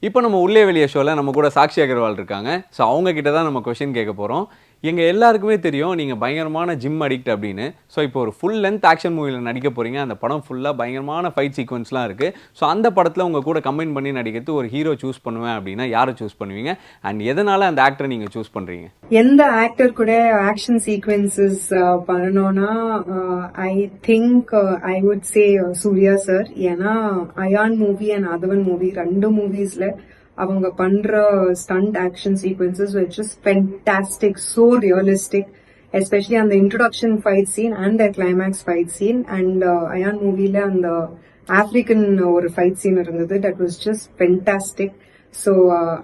இப்போ நம்ம உள்ளே வெளியே ஷோவில் நம்ம கூட சாக்ஷி அகர்வால் இருக்காங்க. ஸோ அவங்க கிட்ட தான் நம்ம கொஷின் கேட்க போகிறோம். எங்கள் எல்லாருக்குமே தெரியும் நீங்கள் பயங்கரமான ஜிம் அடிக்ட் அப்படின்னு. ஸோ இப்போ ஒரு ஃபுல் லென்த் ஆக்ஷன் மூவியில் நடிக்க போகிறீங்க. அந்த படம் ஃபுல்லாக பயங்கரமான ஃபைட் சீக்வன்ஸ்லாம் இருக்குது. ஸோ அந்த படத்தில் உங்கள் கூட கம்பைன் பண்ணி நடிக்கிறது ஒரு ஹீரோ சூஸ் பண்ணுவேன் அப்படின்னா யாரை சூஸ் பண்ணுவீங்க? அண்ட் எதனால் அந்த ஆக்டரை நீங்கள் சூஸ் பண்ணுறீங்க? எந்த ஆக்டர் கூட ஆக்ஷன் சீக்வன்சஸ் பண்ணணும்னா I think I would say Suriya sir. ஏன்னா Ayan movie and Aadhavan movie ரெண்டு மூவிஸ்ல அவங்க பண்ற stunt action sequences which is fantastic, so realistic, especially அந்த introduction fight scene and the climax fight scene. And Ayan மூவில அந்த ஆப்பிரிக்கன் ஒரு ஃபைட் சீன் இருந்தது, that was just fantastic. So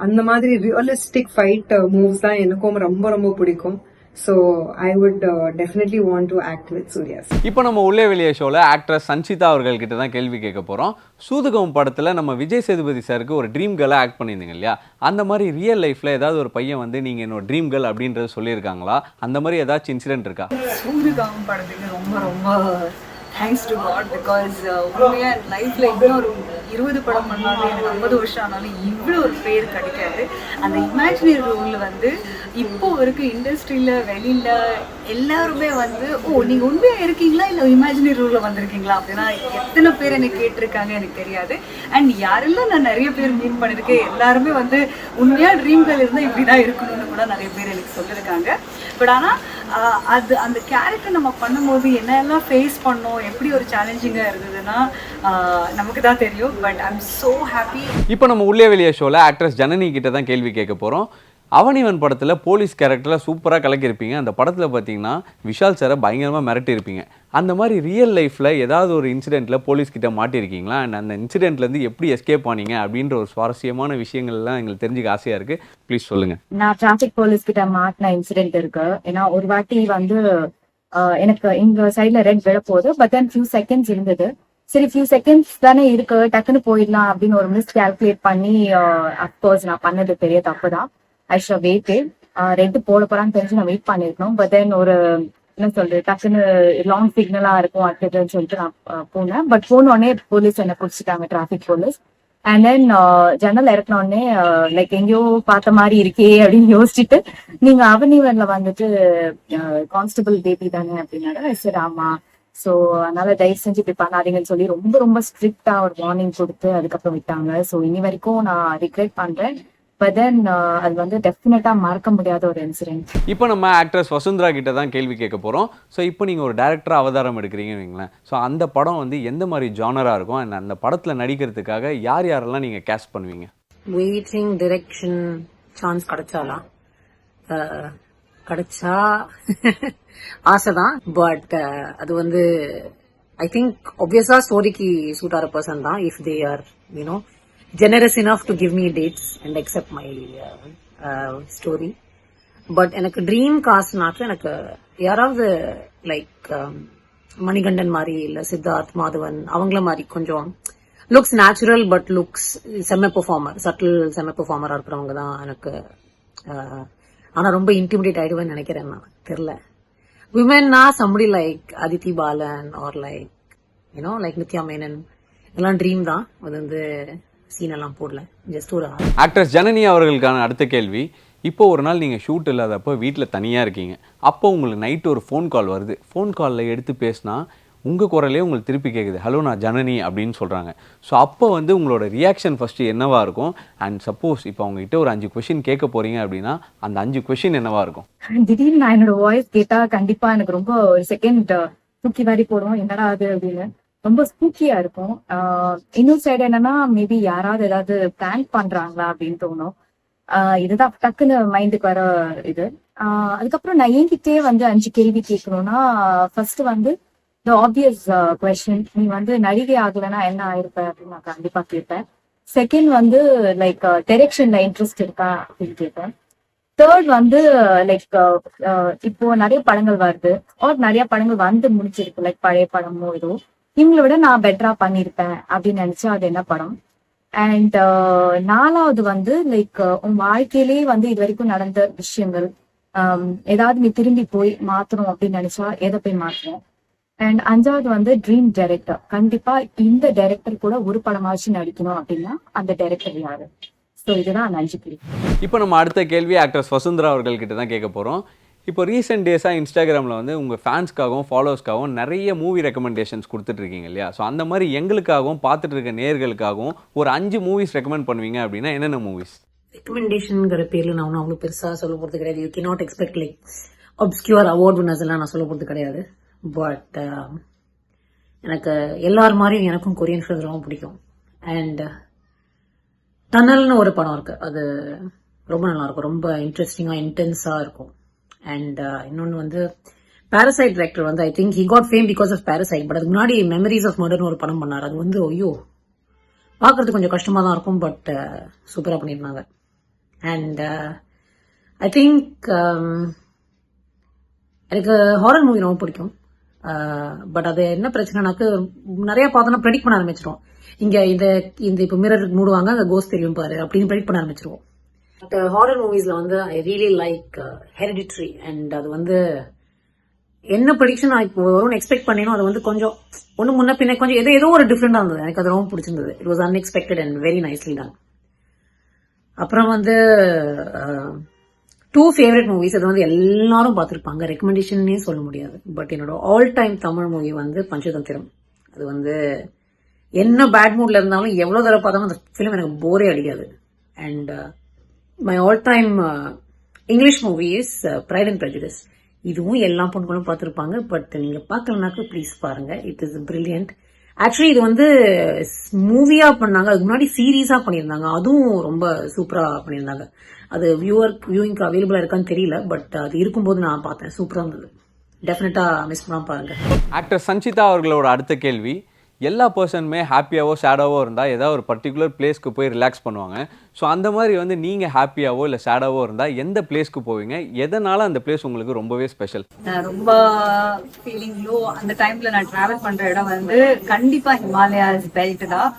அந்த மாதிரி ரியலிஸ்டிக் ஃபைட் மூவ்ஸ் தான் எனக்கும் ரொம்ப ரொம்ப பிடிக்கும். So I would definitely want to act with Suriya. இப்போ நம்ம உள்ளே வெளியே ஷோவில் ஆக்ட்ரஸ் சன்ஷிதா அவர்கள்கிட்ட தான் கேள்வி கேட்க போகிறோம். சூதுகம் படத்தில் நம்ம விஜய் சேதுபதி சாருக்கு ஒரு ட்ரீம் கேர்ளாக ஆக்ட் பண்ணியிருந்தீங்க இல்லையா? அந்த மாதிரி ரியல் லைஃப்பில் ஏதாவது ஒரு பையன் வந்து நீங்கள் என்னோட ட்ரீம் கேர்ள் அப்படின்றது சொல்லியிருக்காங்களா? அந்த மாதிரி ஏதாச்சும் இன்சிடென்ட் இருக்கா? சூதுகம் படத்துக்கு ரொம்ப ரொம்ப தேங்க்ஸ் டு காட். பிகாஸ் உண்மையாக என் லைஃப்பில் இன்னொரு 20 படம் பண்ணாலும் எனக்கு 50 வருஷம் ஆனாலும் இவ்வளோ ஒரு பேர் கிடைக்காது. அந்த இமேஜினரி ரோலில் வந்து இப்போ வரைக்கும் இண்டஸ்ட்ரியில் வெளியில் எல்லாருமே வந்து நீங்கள் உண்மையாக இருக்கீங்களா இல்லை இமேஜினரி ரோலில் வந்திருக்கீங்களா அப்படின்னா எத்தனை பேர் எனக்கு கேட்டிருக்காங்க எனக்கு தெரியாது. அண்ட் யாரெல்லாம் நான் நிறைய பேர் மீட் பண்ணியிருக்கேன் எல்லாருமே வந்து உண்மையாக ட்ரீம் கேர்ள் இருந்தால் இப்படி தான் இருக்கணும்னு கூட நிறைய பேர் எனக்கு சொல்லியிருக்காங்க. பட் ஆனால் அது அந்த கேரக்டர் நம்ம பண்ணும்போது என்னெல்லாம் ஃபேஸ் பண்ணோம், எப்படி ஒரு சேலஞ்சிங்காக இருந்ததுன்னா நமக்கு தான் தெரியும். But I am so happy. இப்போ நம்ம உள்ளே வெளியே ஷோவில் ஆக்ட்ரஸ் ஜனனி கிட்ட தான் கேள்வி கேட்க போகிறோம். அவனிவன் படத்தில் போலீஸ் கேரக்டரில் சூப்பராக கலக்கியிருப்பீங்க. அந்த படத்தில் பார்த்தீங்கன்னா விஷால் சாரை பயங்கரமாக மிரட்டியிருப்பீங்க. அந்த மாதிரி ரியல் லைஃப்பில் ஏதாவது ஒரு இன்சிடெண்ட்டில் போலீஸ்கிட்ட மாட்டியிருக்கீங்களா? அண்ட் அந்த இன்சிடெண்ட்லேருந்து எப்படி எஸ்கேப் ஆனீங்க அப்படின்ற ஒரு சுவாரஸ்யமான விஷயங்கள்லாம் எங்களுக்கு தெரிஞ்சுக்க ஆசையாக இருக்குது. ப்ளீஸ் சொல்லுங்கள். நான் டிராஃபிக் போலீஸ் கிட்ட மாட்டின இன்சிடென்ட் இருக்கு. ஏன்னா ஒரு வாட்டி வந்து எனக்கு எங்க சைட்ல ரெட் விழ போகுது. பட் தென் ஃபியூ செகண்ட்ஸ் இருந்தது. சரி ஃபியூ செகண்ட்ஸ் தானே இருக்கு, டக்குன்னு போயிடலாம் அப்படின்னு ஒரு மிஸ் கால்குலேட் பண்ணி அப்கோர்ஸ் நான் பண்ணது பெரிய தப்பு தான். I should weighted. ரெட் போட போறான்னு தெரிஞ்சு நான் வெயிட் பண்ணிருக்கணும். பட் தென் ஒரு என்ன சொல்றது, டக்குன்னு லாங் சிக்னலா இருக்கும் அடுத்ததுன்னு சொல்லிட்டு நான் போனேன். பட் போன உடனே போலீஸ் என்ன பிடிச்சிட்டாங்க, டிராஃபிக் போலீஸ். அண்ட் தென் ஜன்னல் இறக்குன உடனே லைக் எங்கேயோ பார்த்த மாதிரி இருக்கே அப்படின்னு யோசிச்சுட்டு, நீங்க அவனிவன்ல வந்துட்டு கான்ஸ்டபிள் பேபி தானே அப்படின்னாரு. சரி ஆமா, ஸோ அதனால தயவு செஞ்சு இப்படி பண்ணாதீங்கன்னு சொல்லி ரொம்ப ரொம்ப ஸ்ட்ரிக்டா ஒரு வார்னிங் கொடுத்து அதுக்கப்புறம் விட்டாங்க. ஸோ இனி வரைக்கும் நான் ரிக்ரெட் பண்றேன். பட் தென் அது வந்து டெஃபினட்டா மறக்க முடியாத ஒரு இன்சிடென்ட். இப்போ நம்ம ஆக்ட்ரஸ் வசுந்தரா கிட்ட தான் கேள்வி கேட்க போகிறோம். ஸோ இப்போ நீங்கள் ஒரு டேரக்டராக அவதாரம் எடுக்கிறீங்கன்னு வைங்களேன். ஸோ அந்த படம் வந்து எந்த மாதிரி ஜானராக இருக்கும்? அண்ட் அந்த படத்தில் நடிக்கிறதுக்காக யார் யாரெல்லாம் நீங்கள் கேஸ்ட் பண்ணுவீங்க? வெயிட்டிங் டிரெக்ஷன் சான்ஸ் கிடைச்சாலாம் கிடைச்சா ஆசைதான். பட் அது வந்து ஐ திங்க் ஆப்வியஸா ஸ்டோரிக்கு சூட் ஆகிற பர்சன் தான். If they are you know generous enough to give me dates and accept my story. But எனக்கு ட்ரீம் காஸ்ட்னாக்க எனக்கு யாராவது லைக் மணிகண்டன் மாதிரி இல்ல சித்தார்த் மாதவன் அவங்கள மாதிரி கொஞ்சம் லுக்ஸ் நேச்சுரல் பட் லுக்ஸ் செம்ம பெர்ஃபார்மர், சட்டில் செம்ம பெர்ஃபார்மரா இருக்கிறவங்க தான் எனக்கு. ஆனா ரொம்ப இன்டிமிடேட் ஆயிடுவேன்னு நினைக்கிறேன். நான் தெரியல. விமென்னா somebody like Aditi Balan or like you know like Nithya Menen எல்லாம் ட்ரீம் தான். அது வந்து சீன் எல்லாம் போடல, ஜஸ்ட் ஒரு ஆக்ட்ரஸ் ஜனனி அவர்களுக்கான அடுத்த கேள்வி. இப்போ ஒரு நாள் நீங்கள் ஷூட் இல்லாதப்போ வீட்டில் தனியாக இருக்கீங்க. அப்போ உங்களுக்கு நைட்டு ஒரு ஃபோன் கால் வருது. ஃபோன் காலில் எடுத்து பேசினா உங்கள் குரலே உங்களுக்கு திருப்பி கேட்குது, ஹலோ நான் ஜனனி அப்படின்னு சொல்கிறாங்க. ஸோ அப்போ வந்து உங்களோட ரியாக்ஷன் ஃபஸ்ட்டு என்னவாக இருக்கும்? அண்ட் சப்போஸ் இப்போ அவங்ககிட்ட ஒரு 5 கொஷின் கேட்க போகிறீங்க அப்படின்னா அந்த 5 கொஷின் என்னவாக இருக்கும்? திடீர்னு நான் என்னோட வாய்ஸ் கேட்டா கண்டிப்பா எனக்கு ரொம்ப ஒரு செகண்ட் தூக்கி வாரி போடுவோம், என்னடா அது அப்படின்னு. ரொம்ப ஸ்பூக்கியா இருக்கும். இன்னொரு சைடு என்னன்னா மேபி யாராவது ஏதாவது பிளான் பண்றாங்களா அப்படின்னு தோணும். இதுதான் டக்குன்னு மைண்டுக்கு வர இது. அதுக்கப்புறம் நான் என்கிட்டே வந்து 5 கேள்வி கேட்கணும்னா, ஃபர்ஸ்ட் வந்து த ஆப்வியஸ் கொஸ்டின், நீ வந்து நடிகை ஆகலைன்னா என்ன ஆயிருப்ப அப்படின்னு நான் கண்டிப்பா கேட்பேன். செகண்ட் வந்து லைக் டைரக்ஷன்ல இன்ட்ரெஸ்ட் இருக்கா அப்படின்னு கேட்பேன். தேர்ட் வந்து லைக் இப்போ நிறைய படங்கள் வருது ஆர் நிறைய படங்கள் வந்து முடிச்சிருக்கு, லைக் பழைய படமோ ஏதோ, இவங்களை விட நான் பெட்டரா பண்ணிருப்பேன் அப்படின்னு நினைச்சா அது என்ன படம். அண்ட் நாலாவது வந்து லைக் உன் வாழ்க்கையிலேயே வந்து இது வரைக்கும் நடந்த விஷயங்கள் ஏதாவது நீ திரும்பி போய் மாத்தணும் அப்படின்னு நினைச்சா எதை போய் மாத்தணும். அண்ட் 5வது வந்து ட்ரீம் டைரக்டர். கண்டிப்பா இந்த டைரக்டர் கூட ஒரு படமாச்சும் நடிக்கணும் அப்படின்னா அந்த டைரக்டர் யாரு? ஸோ இதுதான் அந்த 5 கேள்வி. இப்போ நம்ம அடுத்த கேள்வி ஆக்ட்ரஸ் வசுந்தரா அவர்கள்கிட்ட தான் கேட்க போகிறோம். இப்போ ரீசெண்ட் டேஸாக இன்ஸ்டாகிராமில் வந்து உங்கள் ஃபேன்ஸ்க்காகவும் ஃபாலோவர்ஸ்க்காகவும் நிறைய மூவி ரெக்கமெண்டேஷன்ஸ் கொடுத்துட்ருக்கீங்க இல்லையா? ஸோ அந்த மாதிரி எங்களுக்காகவும் பார்த்துட்டு இருக்க நேர்களுக்காகவும் ஒரு 5 மூவிஸ் ரெக்கமெண்ட் பண்ணுவீங்க அப்படின்னா என்னென்ன மூவிஸ்? ரெக்கமெண்டேஷன்ங்கிற பேர்ல நான் ஒன்றும் அவ்வளோ பெருசாக சொல்ல போகிறது கிடையாது. You cannot expect like obscure award winners எல்லாம் நான் சொல்ல போகிறது கிடையாது. பட் எனக்கு எல்லார் மாதிரியும் எனக்கும் கொரியன் ஃபிலிம்ஸ் ரொம்ப பிடிக்கும். அண்ட் டனல்னு ஒரு படம் இருக்கு, அது ரொம்ப நல்லா இருக்கும், ரொம்ப இன்ட்ரெஸ்டிங்கா இன்டென்ஸா இருக்கும். அண்ட் இன்னொன்று வந்து பாரசைட் டைரக்டர் வந்து I think he got fame because of Parasite. But அதுக்கு முன்னாடி மெமரிஸ் ஆஃப் மர்டர்னு ஒரு படம் பண்ணார். அது வந்து ஐயோ பார்க்கறதுக்கு கொஞ்சம் கஷ்டமா தான் இருக்கும், பட் சூப்பரா பண்ணியிருந்தாங்க. அண்ட் ஐ திங்க் எனக்கு ஹாரர் மூவி ரொம்ப பிடிக்கும். பட் அது என்ன பிரச்சனைனாக்கு நிறைய பார்த்தோம்னா ப்ரெடிக்ட் பண்ண ஆரம்பிச்சிடும். இங்க இந்த இப்ப மிரர் மூடுவாங்க, அங்க கோஸ்ட் தெரியும் பாரு அப்படின்னு ப்ரெடிக்ட் பண்ண ஆரம்பிச்சிருவோம். பட் ஹாரர் மூவிஸ்ல வந்து I really like hereditary. And அது வந்து என்ன ப்ரெடிக்ஷன் நான் இப்போ வரும்னு எக்ஸ்பெக்ட் பண்ணினோம், அது வந்து கொஞ்சம் ஒன்று முன்ன பின்ன கொஞ்சம் ஏதோ ஒரு டிஃப்ரெண்டா இருந்தது. எனக்கு அது ரொம்ப பிடிச்சிருந்தது. It was unexpected and very nicely ton. அப்புறம் வந்து 2 ஃபேவரட் மூவிஸ், அது வந்து எல்லாரும் பார்த்துருப்பாங்க, ரெக்கமெண்டேஷன்னே சொல்ல முடியாது. பட் என்னோட ஆல் டைம் தமிழ் மூவி வந்து பஞ்சதந்திரம். அது வந்து என்ன பேட் மூட்ல இருந்தாலும் எவ்வளவு தடவை பார்த்தாலும் அந்த ஃபிலிம் எனக்கு போரே அடிக்காது. And my all time English movie is fried and prejudice. இதுவும் எல்லா பொண்ணுகளும் பார்த்துருப்பாங்க. பட் நீங்க பார்க்கலனாக்க ப்ளீஸ் பாருங்க, இட் இஸ் பிரில்லியன்ட். ஆக்சுவலி இது வந்து மூவியா பண்ணாங்க, அதுக்கு முன்னாடி சீரீஸா பண்ணியிருந்தாங்க, அதுவும் ரொம்ப சூப்பரா பண்ணியிருந்தாங்க. அது வியூவிங்க்கு அவைலபிளா இருக்கான்னு தெரியல, பட் அது இருக்கும்போது நான் பார்த்தேன், சூப்பரா இருந்தது. டெஃபினட்டா மிஸ் பண்ணாம பாருங்க. ஆக்டர் சஞ்சிதா அவர்களோட அடுத்த கேள்வி, எல்லா பர்சனுமே ஹாப்பியாவோ சேடாவோ இருந்தால் ஏதாவது ஒரு பர்டிகுலர் பிளேஸ்க்கு போய் ரிலாக்ஸ் பண்ணுவாங்க. ஸோ அந்த மாதிரி வந்து நீங்கள் ஹாப்பியாவோ இல்லை சேடாவோ இருந்தால் எந்த பிளேஸ்க்கு போவீங்க? எதனால அந்த பிளேஸ் உங்களுக்கு ரொம்பவே ஸ்பெஷல்? நான் ரொம்ப ஃபீலிங் லோ அந்த டைம்ல நான் டிராவல் பண்ற இடம் வந்து கண்டிப்பா ஹிமாலயாஸ் பெல்ட் தான்.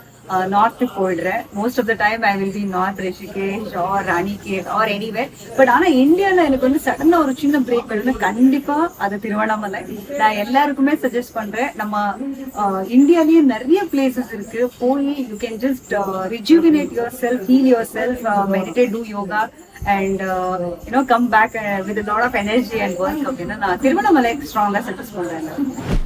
நார்த்துக்கு போயிடுறேன். Most of the time I will be north, Rishikesh or Ranikhet or anywhere. But ஆனா இந்தியால எனக்கு வந்து சடனா ஒரு சின்ன பிரேக் வேணும்னா கண்டிப்பா அது திருவண்ணாமலை. நான் எல்லாருக்குமே சஜஸ்ட் பண்றேன். நம்ம இந்தியாலயே நிறைய பிளேசஸ் இருக்கு, போய் you can just rejuvenate your self, heal your self, meditate, do yoga and come back with a lot of energy and work. அப்படின்னா நான் திருவண்ணாமலை ஸ்ட்ராங்கா சஜஸ்ட் பண்றேன்.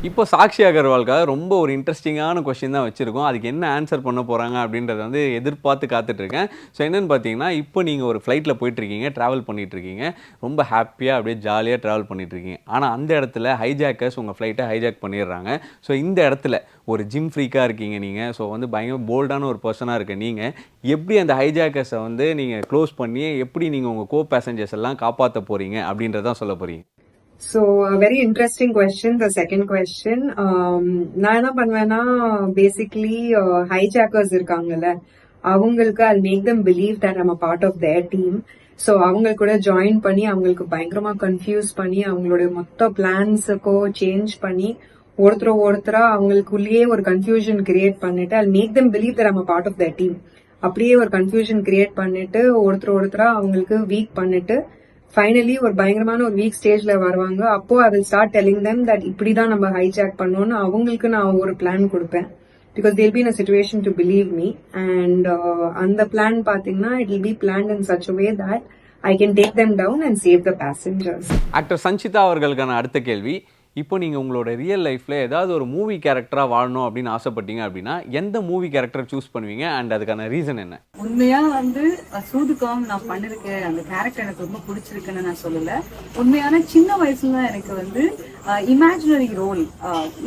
இப்போ சாக்ஷி அகர்வால்காக ரொம்ப ஒரு இன்ட்ரெஸ்டிங்கான கொஸ்டின் தான் வச்சிருக்கோம். அதுக்கு என்ன ஆன்சர் பண்ண போறாங்க அப்படின்றத வந்து எதிர்பார்த்து காத்துட்டு இருக்கேன். ஸோ என்னன்னு பார்த்தீங்கன்னா, இப்போ நீங்கள் ஒரு ஃப்ளைட்டில் போயிட்டு இருக்கீங்க, ட்ராவல் பண்ணிட்டு இருக்கீங்க, ரொம்ப ஹாப்பியாக அப்படியே ஜாலியாக ட்ராவல் பண்ணிட்டு இருக்கீங்க. ஆனால் அந்த இடத்துல ஹைஜாக்கர்ஸ் உங்கள் ஃப்ளைட்டை ஹைஜாக் பண்ணிடுறாங்க. ஸோ இந்த இடத்துல ஒரு ஜிம் ஃப்ரீக்காக இருக்கீங்க நீங்கள், ஸோ வந்து பயங்கர போல்டான ஒரு பர்சனாக இருக்க நீங்கள், எப்படி அந்த ஹைஜாக்கர்ஸை வந்து நீங்கள் க்ளோஸ் பண்ணி எப்படி நீங்கள் உங்கள் கோ பேசஞ்சர்ஸ் எல்லாம் காப்பாற்ற போறீங்க அப்படின்றதான் சொல்ல போறீங்க? So a very interesting question, the second question. நான் என்ன பண்ணுவேன்னா, பேசிக்கலி ஹைஜாக்கர்ஸ் இருக்காங்கல்ல, அவங்களுக்கு I'll make them believe that I'm a part of their team. So அவங்க கூட ஜாயின் பண்ணி அவங்களுக்கு பயங்கரமா கன்ஃபியூஸ் பண்ணி அவங்களோட மொத்த பிளான்ஸுக்கோ சேஞ்ச் பண்ணி ஒருத்தரா அவங்களுக்குள்ளேயே ஒரு கன்ஃபியூஷன் கிரியேட் பண்ணிட்டு I'll make them believe that I'm a part of their team. அப்படியே ஒரு கன்ஃபியூஷன் கிரியேட் பண்ணிட்டு ஒருத்தரா அவங்களுக்கு வீக் பண்ணிட்டு ஃபைனலி ஒரு பயங்கரமான ஒரு வீக் ஸ்டேஜ்ல வருவாங்க. அப்போ I will start telling them that இப்படிதான் நம்ம ஹைஜாக் பண்ணோம்னு அவங்களுக்கு நான் ஒரு பிளான் கொடுப்பேன். Because they'll be in a situation to believe me. And அந்த பிளான் பாத்தீங்கன்னா it will be planned in such a way that I can take them down and save the passengers. Actor Sanchita அவர்களுக்கான அடுத்த கேள்வி, இப்போ நீங்கள் உங்களோட real லைஃப்பில் ஏதாவது ஒரு மூவி கேரக்டராக வாழணும் அப்படின்னு ஆசைப்பட்டீங்க அப்படின்னா எந்த மூவி கேரக்டர் சூஸ் பண்ணுவீங்க அண்ட் அதுக்கான ரீசன் என்ன? உண்மையா வந்து சூதுகம் நான் பண்ணிருக்கேன், அந்த கேரக்டர் எனக்கு ரொம்ப பிடிச்சிருக்குன்னு நான் சொல்லல. உண்மையான சின்ன வயசுல எனக்கு வந்து இமேஜினரி ரோல்,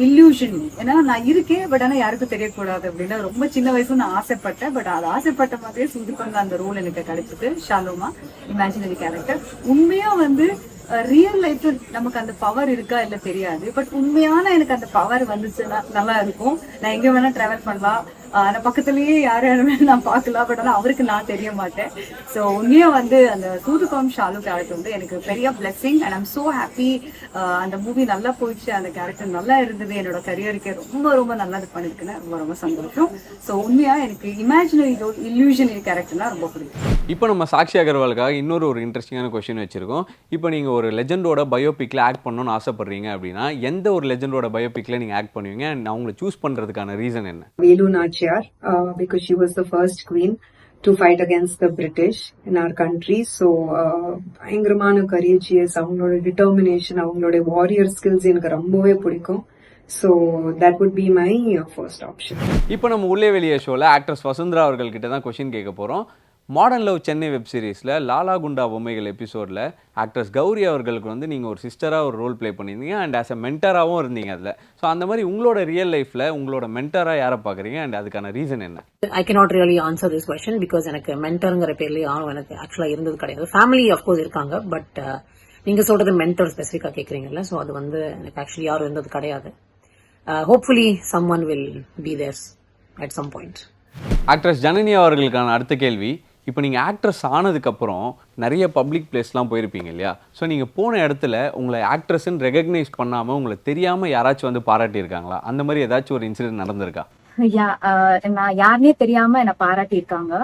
இல்யூஷன், ஏன்னா நான் இருக்கேன் பட் ஆனால் யாருக்கும் தெரியக்கூடாது அப்படின்னு ரொம்ப சின்ன வயசுல நான் ஆசைப்பட்டேன். பட் அது ஆசைப்பட்ட மாதிரியே சூதுகம் அந்த ரோல் எனக்கு கிடைச்சது. ஷாலோமா இமேஜினரி கேரக்டர். உண்மையா வந்து ரியல் லைஃப்ல நமக்கு அந்த பவர் இருக்கா இல்ல தெரியாது, பட் உண்மையான எனக்கு அந்த பவர் வந்துச்சுன்னா நல்லா இருக்கும். நான் எங்க வேணா டிராவல் பண்ணலாம், அந்த பக்கத்துலயே யாருமே நான் பார்க்கலாம், பட் ஆனால் அவருக்கு நான் தெரிய மாட்டேன். ஸோ உண்மையாக வந்து அந்த தூதுகாம் ஷாலு கேரக்டர் வந்து எனக்கு பெரிய blessing and I'm so happy. அந்த மூவி நல்லா போயிடுச்சு, அந்த கேரக்டர் நல்லா இருந்தது, என்னோட கரியருக்கு ரொம்ப ரொம்ப நல்லது பண்ணிருக்குன்னு ரொம்ப ரொம்ப சந்தோஷம். ஸோ உண்மையாக எனக்கு இமேஜினரி இல்லூஷனரி கேரக்டர்னா ரொம்ப பிடிக்கும். இப்போ நம்ம சாக்ஷி அகர்வாலுக்காக இன்னொரு ஒரு இன்ட்ரெஸ்டிங்கான கொஸ்டின் வச்சிருக்கோம். இப்போ நீங்கள் ஒரு லெஜெண்டோட பயோபிக்கில் ஆக்ட் பண்ணணும்னு ஆசைப்படுறீங்க அப்படின்னா எந்த ஒரு லெஜெண்டோட பயோபிக்கில் நீங்கள் ஆக்ட் பண்ணுவீங்க அண்ட் அவங்களை சூஸ் பண்ணுறதுக்கான ரீசன் என்ன? Velu Nachiyar, because she was the first queen to fight against the British in our country. So, பயங்கரமான courageous, அவங்களோட determination, அவங்களோட warrior skills எனக்கு ரொம்பவே பிடிக்கும். So, that would be my first option. இப்போ நம்ம உள்ளே வெளியே ஷோவில் ஆக்ட்ரஸ் வசுந்தரா அவர்கள்கிட்ட தான் கொஷின் கேட்க போகிறோம். மாடர்ன் லவ் சென்னை வெப் சீரிஸில் லாலா குண்டா பொம்மைகள் எபிசோடில் ஆக்ட்ரஸ் கௌரி அவர்களுக்கு வந்து நீங்கள் ஒரு சிஸ்டராக ஒரு ரோல் ப்ளே பண்ணியிருந்தீங்க அண்ட் ஆஸ் அ மென்டராகவும் இருந்தீங்க அதில். ஸோ அந்த மாதிரி உங்களோட ரியல் லைஃப்பில் உங்களோட மென்டராக யாரை பார்க்குறீங்க அண்ட் அதுக்கான ரீசன் என்ன? I cannot really answer this question because எனக்கு மென்டர்ங்கிற பேர்ல யாரும் எனக்கு ஆக்சுவலா இருந்தது கிடையாது. ஃபேமிலி அஃப்கோர்ஸ் இருக்காங்க, பட் நீங்க சொல்றது மென்டர் ஸ்பெசிஃபிக்கா கேக்குறீங்கல்ல, ஸோ அது வந்து எனக்கு ஆக்சுவலி யாரும் இருந்தது கிடையாது. Hopefully someone will be there at some point. Actress Janani அவர்களுக்கான அடுத்த கேள்வி, இப்போ நீங்கள் ஆக்ட்ரஸ் ஆனதுக்கப்புறம் நிறைய பப்ளிக் பிளேஸ்லாம் போயிருப்பீங்க இல்லையா? ஸோ நீங்கள் போன இடத்துல உங்களை ஆக்ட்ரஸ்ன்னு ரெகக்னைஸ் பண்ணாமல் உங்களை தெரியாமல் யாராச்சும் வந்து பாராட்டியிருக்காங்களா? அந்த மாதிரி ஏதாச்சும் ஒரு இன்சிடென்ட் நடந்திருக்கா? நான் யாருனே தெரியாம என்ன பாராட்டியிருக்காங்க.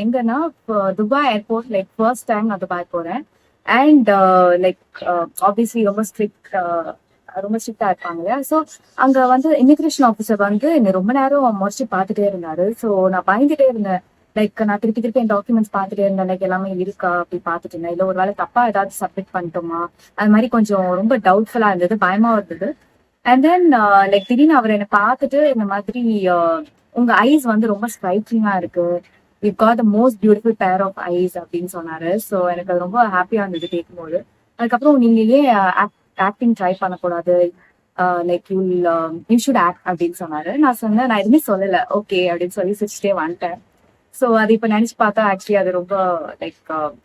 எங்கன்னா Dubai airport like first time நான் துபாய் போறேன். அண்ட் லைக் ஆப்வியஸ்லி ரொம்ப ஸ்ட்ரிக்டா இருப்பாங்க இல்லையா? ஸோ அங்க வந்து இமிகிரேஷன் ஆஃபீஸர் வந்து என்ன ரொம்ப நேரம் முடிச்சு பார்த்துட்டே இருந்தாரு. ஸோ நான் பயந்துட்டே இருந்தேன். லைக் நான் திருப்பி என் டாக்குமெண்ட்ஸ் பார்த்துட்டே இருந்தேன். லைக் எல்லாமே இருக்கா அப்படி பார்த்துட்டு இருந்தேன். இல்லை ஒரு வேளை தப்பா ஏதாவது சப்மிட் பண்ணிட்டோமா அது மாதிரி கொஞ்சம் ரொம்ப டவுட்ஃபுல்லா இருந்தது, பயமா இருந்தது. அண்ட் தென் லைக் திடீர்னு அவர் என்னை பார்த்துட்டு இந்த மாதிரி உங்க ஐஸ் வந்து ரொம்ப ஸ்ட்ரைக்கிங்கா இருக்கு, you got the most beautiful pair of eyes அப்படின்னு சொன்னாரு. ஸோ எனக்கு அது ரொம்ப ஹாப்பியா இருந்தது கேட்கும்போது. அதுக்கப்புறம் நீங்க ஏன் ஆக்டிங் ட்ரை பண்ணக்கூடாது, லைக் யூ ஷுட் ஆக்ட் அப்படின்னு சொன்னாரு. நான் சொன்னேன் நான் எதுவுமே சொல்லலை, ஓகே அப்படின்னு சொல்லி சிரிச்சிட்டே வந்துட்டேன். ஸோ அது இப்போ நினைச்சு பார்த்தா ஆக்சுவலி அது ரொம்ப like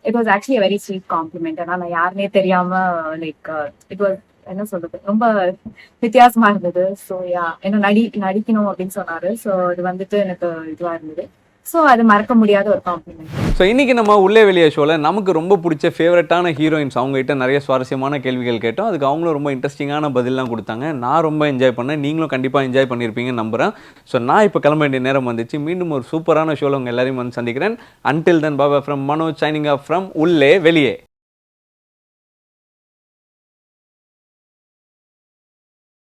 it was actually very sweet compliment. ஆனால் நான் யாருனே தெரியாம லைக் இட் வாஸ் என்ன சொல்றது ரொம்ப வித்தியாசமா இருந்தது. ஸோ என்ன நடிக்கணும் அப்படின்னு சொன்னாரு. ஸோ அது வந்துட்டு எனக்கு இதுவா இருந்தது. ஸோ அது மறக்க முடியாத ஒரு காம்ப்ளிமெண்ட். ஸோ இன்றைக்கி நம்ம உள்ளே வெளியே ஷோவில் நமக்கு ரொம்ப பிடிச்ச ஃபேவரட்டான ஹீரோயின்ஸ் அவங்ககிட்ட நிறைய சுவாரஸ்யமான கேள்விகள் கேட்டோம். அதுக்கு அவங்களும் ரொம்ப இன்ட்ரெஸ்டிங்கான பதிலாம் கொடுத்தாங்க. நான் ரொம்ப என்ஜாய் பண்ணேன், நீங்களும் கண்டிப்பாக என்ஜாய் பண்ணியிருப்பீங்கன்னு நம்புகிறேன். ஸோ நான் இப்போ கிளம்ப வேண்டிய நேரம் வந்துச்சு. மீண்டும் ஒரு சூப்பரான ஷோவில் உங்கள் எல்லாரையும் வந்து சந்திக்கிறேன். Until then Baba from Manoj signing off from உள்ளே வெளியே.